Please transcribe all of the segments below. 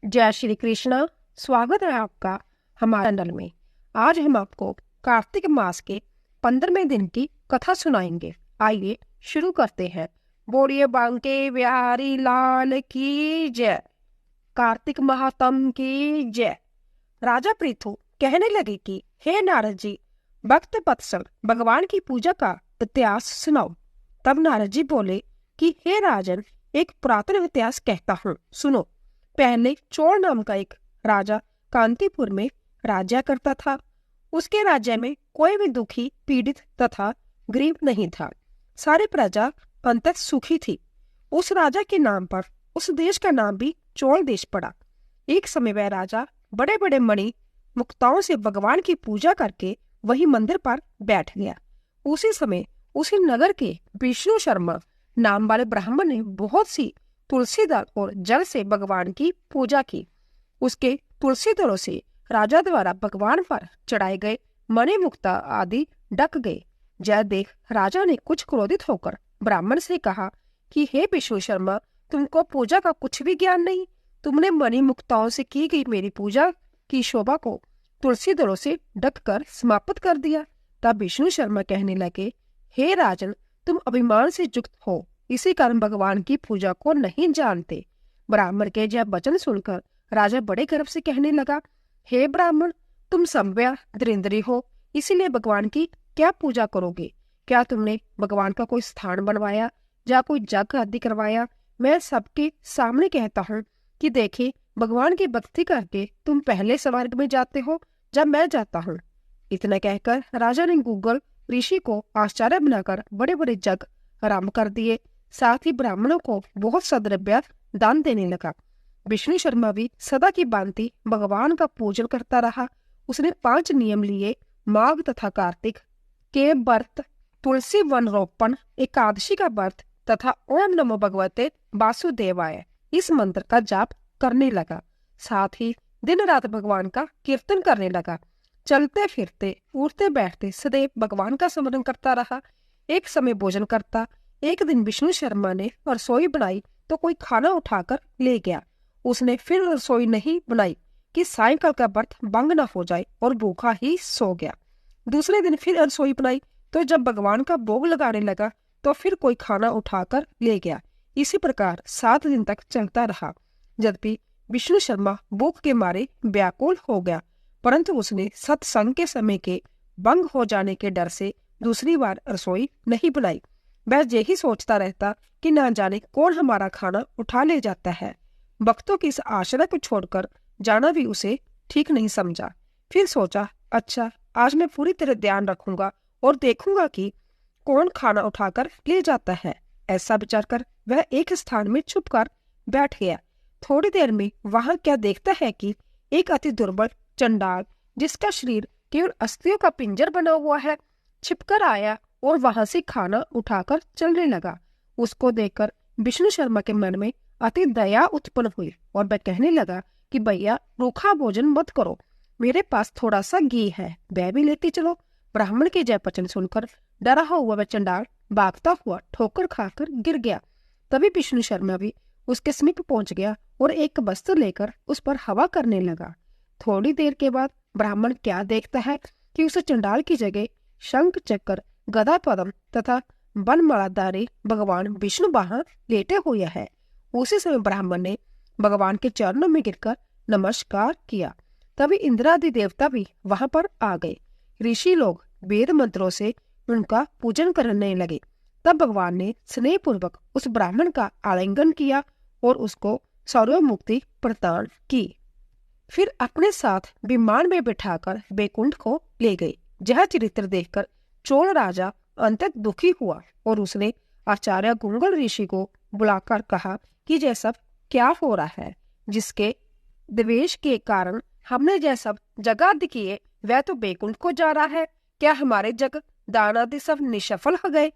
जय श्री कृष्णा। स्वागत है आपका हमारे चैनल में। आज हम आपको कार्तिक मास के 15वें दिन की कथा सुनाएंगे। आइए शुरू करते हैं। बोलिए बांके बिहारी लाल की जय। कार्तिक महात्म की जय। राजा पृथु कहने लगे कि हे नारद जी, भक्त वत्सल भगवान की पूजा का इतिहास सुनाओ। तब नारद जी बोले कि हे राजन, एक पुरातन इतिहास कहता हूँ, सुनो। पहले चोर नाम का एक राजा कांतिपुर में राज्य करता था। उसके राज्य में कोई भी दुखी, पीड़ित तथा गरीब नहीं था। सारी प्रजा अंततः सुखी थी। उस राजा के नाम पर उस देश का नाम भी चोर देश पड़ा। एक समय वह राजा बड़े बड़े मणि मुक्ताओं से भगवान की पूजा करके वही मंदिर पर बैठ गया। उसी समय उसी नगर के विष्णु शर्मा नाम वाले ब्राह्मण ने बहुत सी तुलसी दल और जल से भगवान की पूजा की। उसके तुलसी दलों से राजा द्वारा भगवान पर चढ़ाए गए मणि मुक्ता आदि ढक गए। जय देख राजा ने कुछ क्रोधित होकर ब्राह्मण से कहा कि हे विष्णु शर्मा, तुमको पूजा का कुछ भी ज्ञान नहीं। तुमने मणि मुक्ताओं से की गई मेरी पूजा की शोभा को तुलसी दलों से ढक कर समाप्त कर दिया। तब विष्णु शर्मा कहने लगे, हे राजन, तुम अभिमान से युक्त हो, इसी कारण भगवान की पूजा को नहीं जानते। ब्राह्मण के यह वचन सुनकर राजा बड़े गर्व से कहने लगा, हे ब्राह्मण, तुम संभ्या दरिंद्री हो, इसीलिए भगवान की क्या पूजा करोगे? क्या तुमने भगवान का कोई स्थान बनवाया या कोई जग आदि करवाया? मैं सबके सामने कहता हूँ कि देखे, भगवान की भक्ति करके तुम पहले स्वर्ग में जाते हो जब मैं जाता हूँ। इतना कहकर राजा ने गूगल ऋषि को आश्चर्य बनाकर बड़े बड़े जग आरम्भ कर दिए। साथ ही ब्राह्मणों को बहुत सद्रव्य दान देने लगा। विष्णु शर्मा भी सदा की भांति भगवान का पूजन करता रहा। उसने 5 नियम लिए। माघ तथा कार्तिक के व्रत, तुलसी वन रोपण, एकादशी का व्रत तथा ओम नमो भगवते वासुदेवाय इस मंत्र का जाप करने लगा। साथ ही दिन रात भगवान का कीर्तन करने लगा। चलते फिरते उठते बैठते सदैव भगवान का स्मरण करता रहा। एक समय भोजन करता। एक दिन विष्णु शर्मा ने रसोई बनाई तो कोई खाना उठाकर ले गया। उसने फिर रसोई नहीं बनाई कि सायंकाल का व्रत भंग न हो जाए और भूखा ही सो गया। दूसरे दिन फिर रसोई बनाई तो जब भगवान का भोग लगाने लगा तो फिर कोई खाना उठाकर ले गया। इसी प्रकार 7 दिन तक चलता रहा। यद्यपि विष्णु शर्मा भूख के मारे व्याकुल हो गया, परंतु उसने सत्संग के समय के भंग हो जाने के डर से दूसरी बार रसोई नहीं बनाई। वह यही सोचता रहता कि न जाने कौन हमारा खाना उठा ले जाता है। भक्तों की इस आशा को छोड़कर जाना भी उसे ठीक नहीं समझा। फिर सोचा, अच्छा, आज मैं पूरी तरह ध्यान रखूंगा और देखूंगा कि कौन खाना उठाकर ले जाता है। ऐसा विचार कर वह एक स्थान में छुपकर बैठ गया। थोड़ी देर में वहां क्या देखता है कि एक अति दुर्बल चंडाल, जिसका शरीर केवल अस्थियों का पिंजर बना हुआ है, छिपकर आया और वहां से खाना उठाकर चलने लगा। उसको देखकर विष्णु शर्मा के मन में अति दया उत्पन्न हुई और वह कहने लगा कि भैया, रूखा भोजन मत करो, मेरे पास थोड़ा सा घी है, वह भी लेती चलो। ब्राह्मण के जय वचन सुनकर डरा हुआ वह चंडाल भागता हुआ ठोकर खाकर गिर गया। तभी विष्णु शर्मा भी उसके समीप पहुंच गया और एक वस्त्र लेकर उस पर हवा करने लगा। थोड़ी देर के बाद ब्राह्मण क्या देखता है कि उस चंडाल की जगह शंख चक्र, गदा पद्म तथा बनमालाधारी भगवान विष्णु वहां लेटे हुए है। उसी समय ब्राह्मण ने भगवान के चरणों में गिरकर नमस्कार किया। तभी इंद्रादि देवता भी वहां पर आ गए। ऋषि लोग वेद मंत्रों से उनका पूजन करने लगे। तब भगवान ने स्नेह पूर्वक उस ब्राह्मण का आलिंगन किया और उसको सर्व मुक्ति प्रदान की। फिर अपने साथ विमान में बिठाकर बैकुंठ को ले गए। यह चरित्र देखकर चोल राजा अंतत दुखी हुआ और उसने आचार्य गुंगल ऋषि को बुलाकर कहा कि यह सब क्या हो रहा है, जिसके द्वेष के कारण हमने यह सब जगाद किए, वह तो बैकुंठ को जा रहा है। क्या हमारे जग दान आदि सब निष्फल हो गए?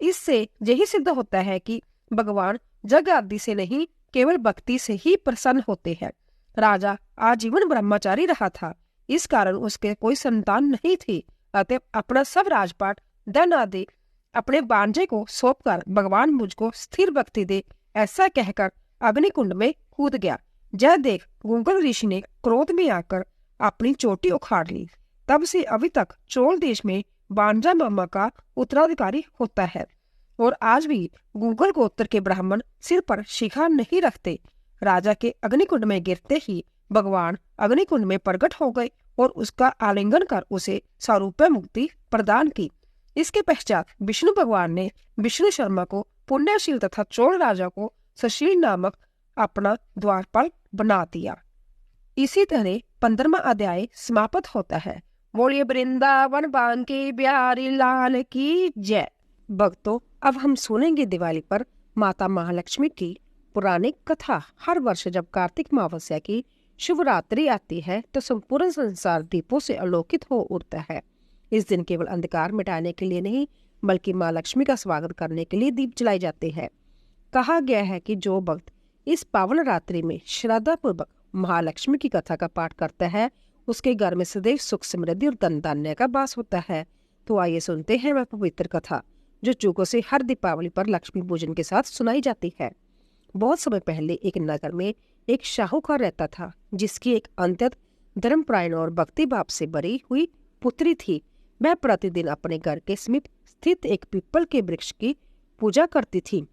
इससे यही सिद्ध होता है कि भगवान जग आदि से नहीं, केवल भक्ति से ही प्रसन्न होते हैं। राजा आजीवन ब्रह्मचारी रहा था, इस कारण उसके कोई संतान नहीं थी। अतः अपना सब राजपाट, धन आदि अपने बांझे को सौंपकर भगवान मुझको स्थिर भक्ति दे, ऐसा कहकर अग्निकुंड में कूद गया। यह देख गूगल ऋषि ने क्रोध में आकर अपनी चोटी उखाड़ ली। तब से अभी तक चोल देश में बांजा मामा का उत्तराधिकारी होता है और आज भी गूगल गोत्र के ब्राह्मण सिर पर शिखा नहीं रखते। राजा के अग्निकुंड में गिरते ही भगवान अग्निकुंड में प्रकट हो गए और उसका आलिंगन कर उसे स्वरूप मुक्ति प्रदान की। इसके पश्चात विष्णु भगवान ने विष्णु शर्मा को पुण्यशील तथा चोल राजा को सुशील नामक अपना द्वारपाल बना दिया। इसी तरह 15वां अध्याय समाप्त होता है। बोलिए वृंदावन बांके बिहारी लाल की जय। भक्तों, अब हम सुनेंगे दिवाली पर माता महालक्ष्मी की पौराणिक कथा। हर वर्ष जब कार्तिक अमावस्या की शुभ रात्रि आती है तो संपूर्ण संसार दीपों से आलोकित हो उठता है। इस दिन केवल अंधकार मिटाने के लिए नहीं बल्कि माँ लक्ष्मी का स्वागत करने के लिए दीप जलाए जाते हैं। कहा गया है कि जो भक्त इस पावन रात्रि में श्रद्धा पूर्वक महालक्ष्मी की कथा का पाठ करता है उसके घर में सदैव सुख समृद्धि और धन धान्य का वास होता है। तो आइए सुनते हैं वह पवित्र कथा जो चूकों से हर दीपावली पर लक्ष्मी पूजन के साथ सुनाई जाती है। बहुत समय पहले एक नगर में एक साहूकार रहता था जिसकी एक अत्यंत धर्मपरायण और भक्ति भाव से भरी हुई पुत्री थी। वह प्रतिदिन अपने घर के समीप स्थित एक पीपल के वृक्ष की पूजा करती थी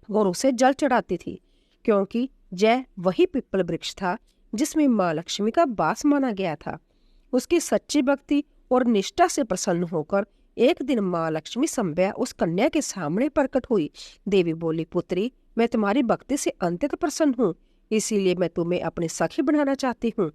और उसे जल चढ़ाती थी, क्योंकि यह वही पीपल वृक्ष था जिसमें माँ लक्ष्मी का वास माना गया था। उसकी सच्ची भक्ति और निष्ठा से प्रसन्न होकर एक दिन माँ लक्ष्मी संभ्या उस कन्या के सामने प्रकट हुई। देवी बोली, पुत्री, मैं तुम्हारी भक्ति से अत्यंत प्रसन्न हूँ, इसीलिए मैं तुम्हें अपनी सखी बनाना चाहती हूँ।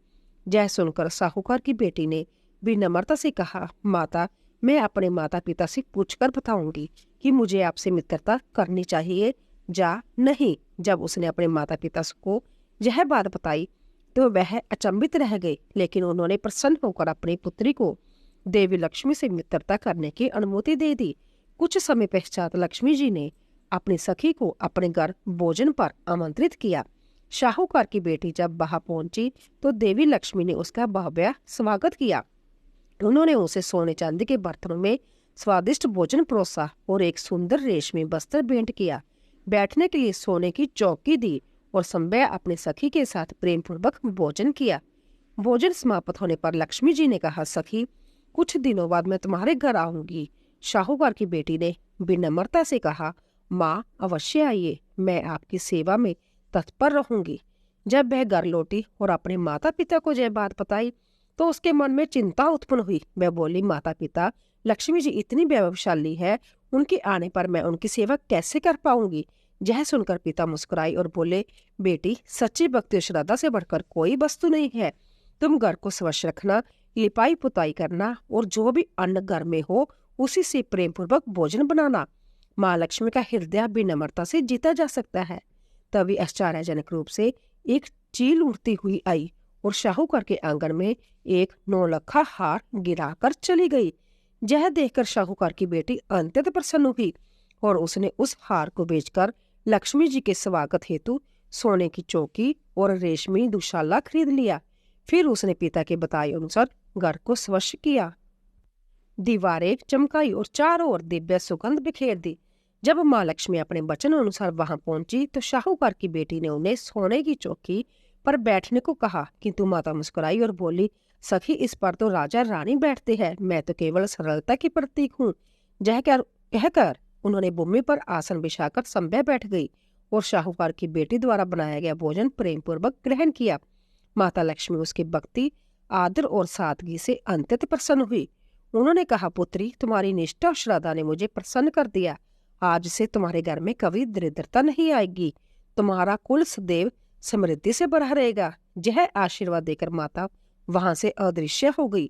यह सुनकर साहूकार की बेटी ने विनम्रता से कहा, माता, मैं अपने माता पिता से पूछकर बताऊंगी कि मुझे आपसे मित्रता करनी चाहिए या नहीं। जब उसने अपने माता पिता को यह बात बताई तो वह अचंभित रह गए, लेकिन उन्होंने प्रसन्न होकर अपनी पुत्री को देवी लक्ष्मी से मित्रता करने की अनुमति दे दी। कुछ समय पश्चात लक्ष्मी जी ने अपनी सखी को अपने घर भोजन पर आमंत्रित किया। साहूकार की बेटी जब वहां पहुंची तो देवी लक्ष्मी ने उसका भव्य स्वागत किया। उन्होंने उसे सोने चांदी के बर्तनों में स्वादिष्ट भोजन परोसा और एक सुंदर रेशमी वस्त्र भेंट किया। बैठने के लिए सोने की चौकी दी और संभ्या अपने सखी के साथ प्रेम पूर्वक भोजन किया। भोजन समाप्त होने पर लक्ष्मी जी ने कहा, सखी, कुछ दिनों बाद मैं तुम्हारे घर आऊंगी। साहूकार की बेटी ने विनम्रता से कहा, माँ, अवश्य आइए, मैं आपकी सेवा में तत्पर रहूंगी। जब वह घर लौटी और अपने माता पिता को यह बात बताई तो उसके मन में चिंता उत्पन्न हुई। वह बोली, माता पिता, लक्ष्मी जी इतनी वैभवशाली है, उनके आने पर मैं उनकी सेवा कैसे कर पाऊंगी। यह सुनकर पिता मुस्कुराई और बोले, बेटी, सच्ची भक्ति और श्रद्धा से बढ़कर कोई वस्तु नहीं है। तुम घर को स्वच्छ रखना, लिपाई पुताई करना और जो भी अन्न घर में हो उसी से प्रेम पूर्वक भोजन बनाना। माँ लक्ष्मी का हृदय विनम्रता से जीता जा सकता है। तभी आश्चर्यजनक रूप से एक चील उड़ती हुई आई और साहूकार के आंगन में एक 9 लखा हार गिराकर चली गई। यह देखकर साहूकार की बेटी अत्यंत प्रसन्न हुई और उसने उस हार को बेचकर लक्ष्मी जी के स्वागत हेतु सोने की चौकी और रेशमी दुशाला खरीद लिया। फिर उसने पिता के बताए अनुसार घर को स्वच्छ किया, दीवारें चमकाई और चारों ओर दिव्य सुगंध बिखेर दी। जब माँ लक्ष्मी अपने वचन अनुसार वहां पहुंची तो साहूकार की बेटी ने उन्हें सोने की चौकी पर बैठने को कहा, किंतु माता मुस्कुराई और बोली, सखी, इस पर तो राजा रानी बैठते हैं, मैं तो केवल सरलता की प्रतीक हूँ। यह कहकर उन्होंने भूमि पर आसन बिछाकर संभ्या बैठ गई और साहूकार की बेटी द्वारा बनाया गया भोजन प्रेम पूर्वक ग्रहण किया। माता लक्ष्मी उसकी भक्ति, आदर और सादगी से अत्यंत प्रसन्न हुई। उन्होंने कहा, पुत्री, तुम्हारी निष्ठा और श्रद्धा ने मुझे प्रसन्न कर दिया। आज से तुम्हारे घर में कभी दरिद्रता नहीं आएगी, तुम्हारा कुल सदैव समृद्धि से भरा रहेगा। यह आशीर्वाद देकर माता वहां से अदृश्य हो गई।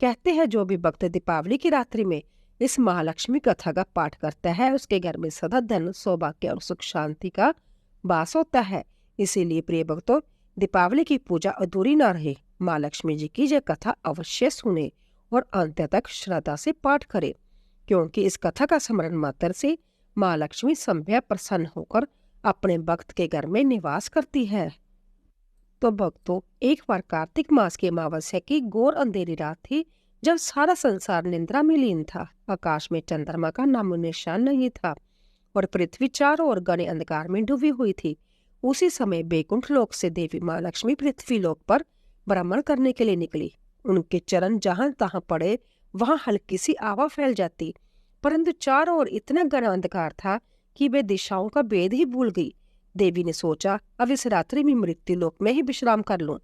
कहते हैं जो भी भक्त दीपावली की रात्रि में इस महालक्ष्मी कथा का पाठ करता है उसके घर में सदा धन, सौभाग्य और सुख शांति का वास होता है। इसीलिए प्रिय भक्तों, दीपावली की पूजा अधूरी न रहे। माँ लक्ष्मी जी की यह कथा अवश्य सुने और अंत तक श्रद्धा से पाठ करें, क्योंकि इस कथा का स्मरण मात्र से माँ लक्ष्मी संभ्या प्रसन्न होकर अपने भक्त के घर में निवास करती है। तो भक्तों, एक बार कार्तिक मास की अमावस्या की घोर अंधेरी रात थी जब सारा संसार निद्रा में लीन था। आकाश में चंद्रमा का नामो निशान नहीं था और पृथ्वी चारों ओर घने अंधकार में डूबी हुई थी। उसी समय बैकुंठ लोक से देवी माँ लक्ष्मी पृथ्वी लोक पर भ्रमण करने के लिए निकली। उनके चरण जहां तहां पड़े वहां हल्की सी आवा फैल जाती, परंतु चारों ओर इतना घना अंधकार था कि वे दिशाओं का भेद ही भूल गई। देवी ने सोचा, अब इस रात्रि में मृत्यु लोक में ही विश्राम कर लूं,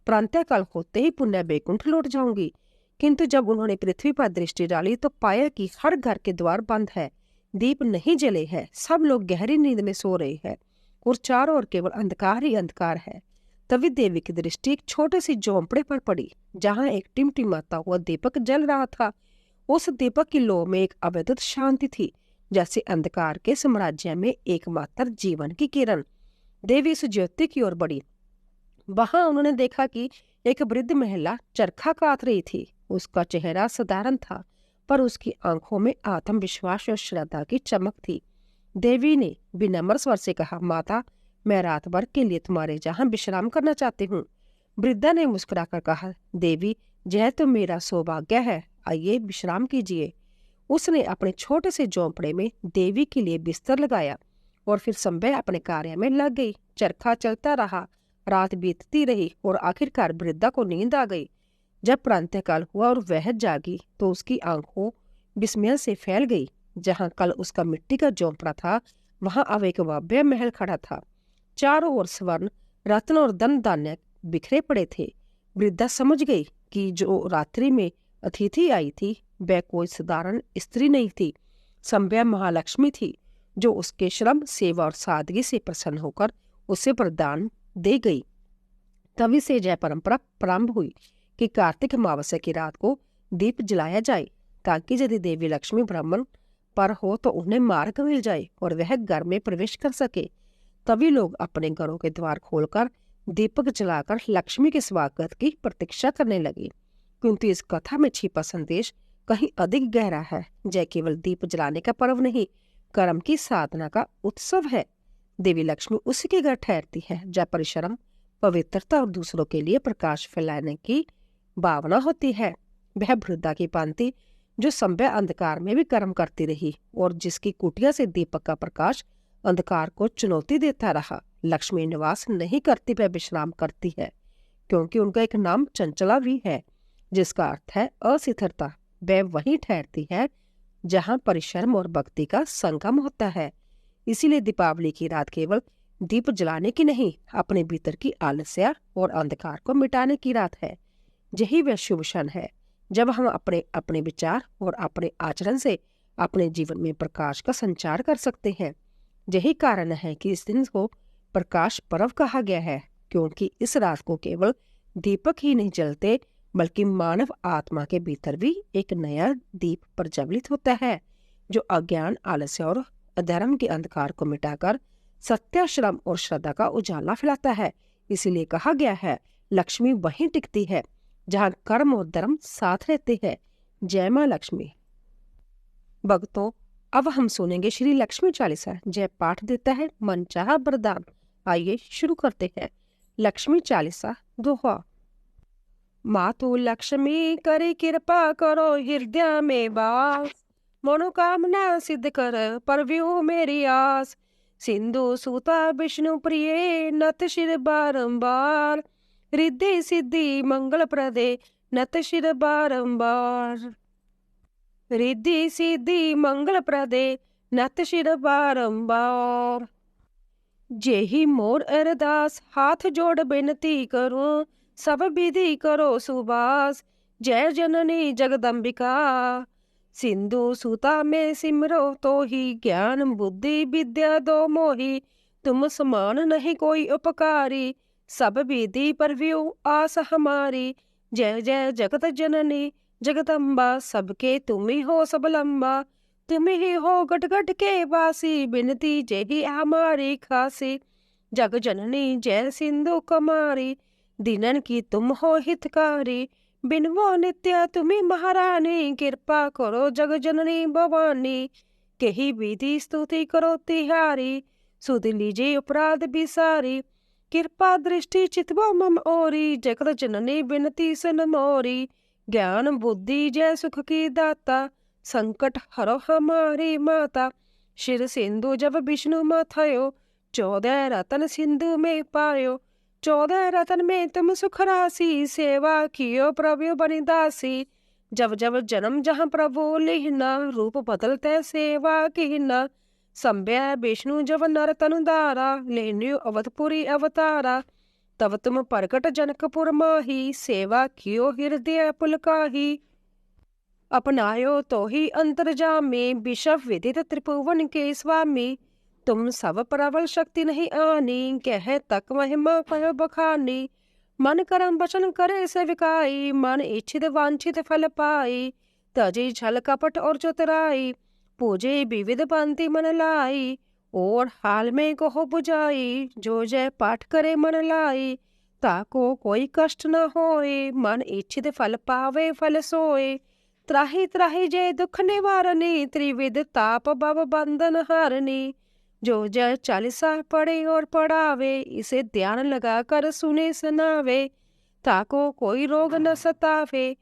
प्रातःकाल होते ही पुनः बैकुंठ लौट जाऊंगी। किंतु जब उन्होंने पृथ्वी पर दृष्टि डाली तो पाया कि हर घर के द्वार बंद है, दीप नहीं जले हैं, सब लोग गहरी नींद में सो रहे हैं और चारों ओर केवल अंधकार ही अंधकार है। तभी देवी की दृष्टि एक छोटे सी झोंपड़े पर पड़ी, जहां एक टिमटिमाता हुआ दीपक जल रहा था। उस दीपक की लौ में एक अद्भुत शांति थी, जैसे अंधकार के साम्राज्य में एकमात्र जीवन की किरण। देवी इस ज्योति की ओर बढ़ी। वहां उन्होंने देखा कि एक वृद्ध महिला चरखा काट रही थी। उसका चेहरा साधारण था, पर उसकी आंखों में आत्मविश्वास और श्रद्धा की चमक थी। देवी ने विनम्र स्वर से कहा, माता, मैं रात भर के लिए तुम्हारे जहां विश्राम करना चाहती हूँ। वृद्धा ने मुस्कुराकर कहा, देवी, यह तो मेरा सौभाग्य है, आइए विश्राम कीजिए। उसने अपने छोटे से झोंपड़े में देवी के लिए बिस्तर लगाया और फिर संभव अपने कार्य में लग गई। चरखा चलता रहा, रात बीतती रही और आखिरकार वृद्धा को नींद आ गई। जब प्रातःकाल हुआ और वह जागी तो उसकी आंखों विस्मय से फैल गई। जहां कल उसका मिट्टी का झोंपड़ा था, वहां अब एक भव्य महल खड़ा था। चारों ओर स्वर्ण, रत्न और धन धान्य बिखरे पड़े थे। वृद्धा समझ गई कि जो रात्रि में अतिथि आई थी वह कोई साधारण स्त्री नहीं थी, संभव महालक्ष्मी थी, जो उसके श्रम, सेवा और सादगी से प्रसन्न होकर उसे वरदान दे गई। तभी से यह परंपरा प्रारंभ हुई कि कार्तिक अमावस्या की रात को दीप जलाया जाए, ताकि यदि देवी लक्ष्मी भ्रमण पर हो तो उन्हें मार्ग मिल जाए और वह घर में प्रवेश कर सके। तभी लोग अपने घरों के द्वार खोलकर दीपक जलाकर लक्ष्मी के स्वागत की प्रतीक्षा करने लगे। किंतु इस कथा में छिपा संदेश कहीं अधिक गहरा है। यह केवल दीप जलाने का पर्व नहीं, कर्म की साधना का उत्सव है। देवी लक्ष्मी उसी के घर ठहरती है जहाँ परिश्रम, पवित्रता और दूसरों के लिए प्रकाश फैलाने की भावना होती है। वह वृद्धा की भांति जो संभव अंधकार में भी कर्म करती रही और जिसकी कुटिया से दीपक का प्रकाश अंधकार को चुनौती देता रहा। लक्ष्मी निवास नहीं करती, वह विश्राम करती है, क्योंकि उनका एक नाम चंचला भी है, जिसका अर्थ है अस्थिरता। वह वहीं ठहरती है जहां परिश्रम और भक्ति का संगम होता है। इसीलिए दीपावली की रात केवल दीप जलाने की नहीं, अपने भीतर की आलस्य और अंधकार को मिटाने की रात है। यही वह शुभ क्षण है जब हम अपने अपने विचार और अपने आचरण से अपने जीवन में प्रकाश का संचार कर सकते हैं। यही कारण है कि इस दिन को प्रकाश पर्व कहा गया है, क्योंकि इस रात को केवल दीपक ही नहीं जलते, बल्कि मानव आत्मा के भीतर भी एक नया दीप प्रज्वलित होता है, जो अज्ञान, आलस्य और अधर्म के अंधकार को मिटाकर सत्य, श्रम और श्रद्धा का उजाला फैलाता है। इसीलिए कहा गया है, लक्ष्मी वहीं टिकती है जहां कर्म और धर्म साथ रहते हैं। जय मां लक्ष्मी। भक्तों, अब हम सुनेंगे श्री लक्ष्मी चालीसा। जय पाठ देता है मनचाहा वरदान। आइए शुरू करते हैं। लक्ष्मी चालीसा दोहा। मातु लक्ष्मी करे कृपा करो हृदय में वास, मनोकामना सिद्ध कर परव्यू मेरी आस। सिंधु सूता विष्णु प्रिय नत शिर बारंबार, रिद्धि सिद्धि मंगल प्रदे नत शिर बारंबार। रिद्धि सिद्धि मंगल प्रदे नत शिर बारंबार। जेहि मोर अरदास हाथ जोड़ बेनती करूं, सब विधि करो सुबास। जय जननी जगदम्बिका। सिंधु सूता में सिमरो तो ही, ज्ञान बुद्धि विद्या दो मोही। तुम समान नहीं कोई उपकारी, सब विधि परव्यू आस हमारी। जय जय जगत जननी जगदम्बा, सबके तुम ही हो सब लंबा। तुम ही हो गट गट के वासी, बिनती जय हमारी खासी। जग जननी जय सिंधु कुमारी, दीनन की तुम हो हितकारी। बिनवो नित्य तुम्ही महारानी, कृपा करो जग जननी भवानी। कही विधि स्तुति करो तिहारी, सुध लीजिए अपराध बिसारी। कृपा दृष्टि चितवो मम ओरी, जगत जननी बिनती सन मोरी। ज्ञान बुद्धि जय सुख की दाता, संकट हरो हमारी माता। शिर सिंधु जब विष्णु माथयो, 14 रतन सिंधु में पायो, 14 रतन में तुम सुख राशि, सेवा कियो प्रभु बनि दासी। जब जब जन्म जहाँ प्रभु लिहना, रूप बदलते सेवा किहना। संभ्य विष्णु जब नर तनु दारा, लेन्यु अवधपुरी अवतारा। तब तुम प्रकट जनकपुर माही, सेवा कियो हृदय पुलकाही। अपनायो तो ही अंतर्जामी, विषव विदित त्रिभुवन के स्वामी। तुम सब प्रबल शक्ति नहीं आनी, कह तक महिमा कह बखानी। मन करम वचन करे सेविकाई, मन इच्छित वांछित फल पाई। तजी छल कपट और चतुराई, पूजे विविध पंक्ति मन लाई। और हाल में कहो बुझाई, जो जय पाठ करे मन लाई। ताको कोई कष्ट न होए, मन इच्छित फल पावे फल सोए। त्राही त्राही जय दुख निवारणी, त्रिविध ताप भव बंधन हारनी। जो जय चालीसा पढ़े और पढ़ावे, इसे ध्यान लगा कर सुने सुनावे। ताको कोई रोग न सतावे,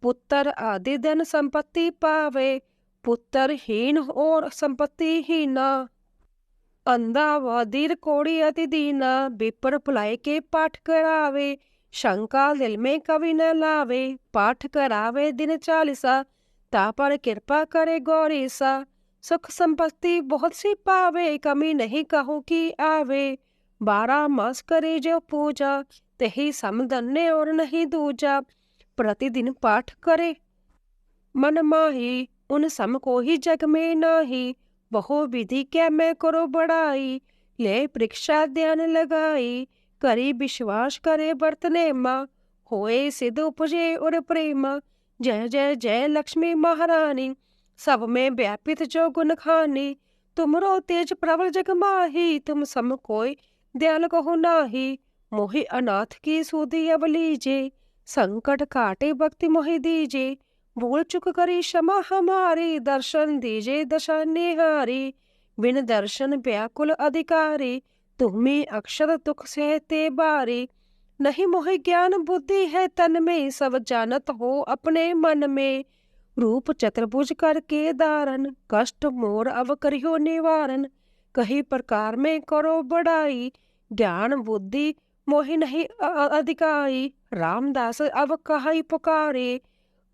पुत्र आदि धन संपत्ति पावे। पुत्र हीन और संपत्ति हीना, अंधा बधिर कोड़ी अति दीना। विपर भुलाए के पाठ करावे, शंका दिल में कभी न लावे। पाठ करावे दिन चालीसा, ता पर कृपा करे गौरीसा। सुख संपत्ति बहुत सी पावे, कमी नहीं कहूँ की आवे। 12 मास करे जो पूजा, तही समधन्य और नहीं दूजा। प्रतिदिन पाठ करे मन माही, उन सम को ही जग में नाही। बहु विधि क्या मैं करो बड़ाई, ले परीक्षा ध्यान लगाई। करी विश्वास करे बरतने माँ, होए सिद्ध उपजे और प्रेमा। जय जय जय लक्ष्मी महारानी, सब में व्यापित जो गुण खानी। तुमरो तेज प्रबल जग माही, तुम सम कोई दयाल कहो नाही। मोहि अनाथ की सुधि अब लीजे, संकट काटे भक्ति मोहि दीजे। भूल चुक करी क्षमा हमारी, दर्शन दीजे दशा निहारी। बिन दर्शन व्याकुल अधिकारी, तुम्हें अक्षर दुख सहते बारी। नहीं मोहि ज्ञान बुद्धि है तन में, सब जानत हो अपने मन में। रूप चतुर्भुज करके धारण, कष्ट मोर अब करियो निवारण। कही प्रकार में करो बड़ाई, ज्ञान बुद्धि मोहि नहीं अधिकारी। रामदास अब कहाई पुकारे,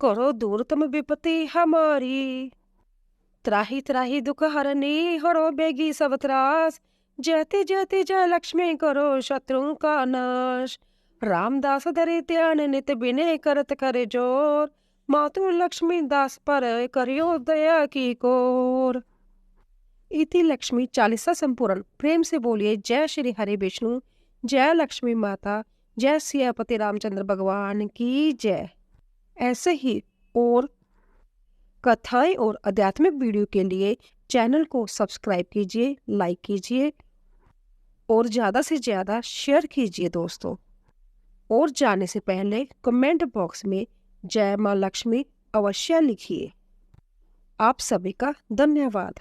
करो दूर तुम विपत्ति हमारी। त्राही त्राही दुख हरनी, हरो बेगी सब त्रास। जयति जयति जय लक्ष्मी करो शत्रुओं का नाश। रामदास धरे ध्यान नित बिने करत करे जोर। मातु लक्ष्मी दास पर करियो दया की कोर। इति लक्ष्मी चालीसा संपूर्ण। प्रेम से बोलिए जय श्री हरि विष्णु, जय लक्ष्मी माता, जय सियापति रामचंद्र भगवान की जय। ऐसे ही और कथाएं और आध्यात्मिक वीडियो के लिए चैनल को सब्सक्राइब कीजिए, लाइक कीजिए और ज़्यादा से ज़्यादा शेयर कीजिए दोस्तों। और जाने से पहले कमेंट बॉक्स में जय माँ लक्ष्मी अवश्य लिखिए। आप सभी का धन्यवाद।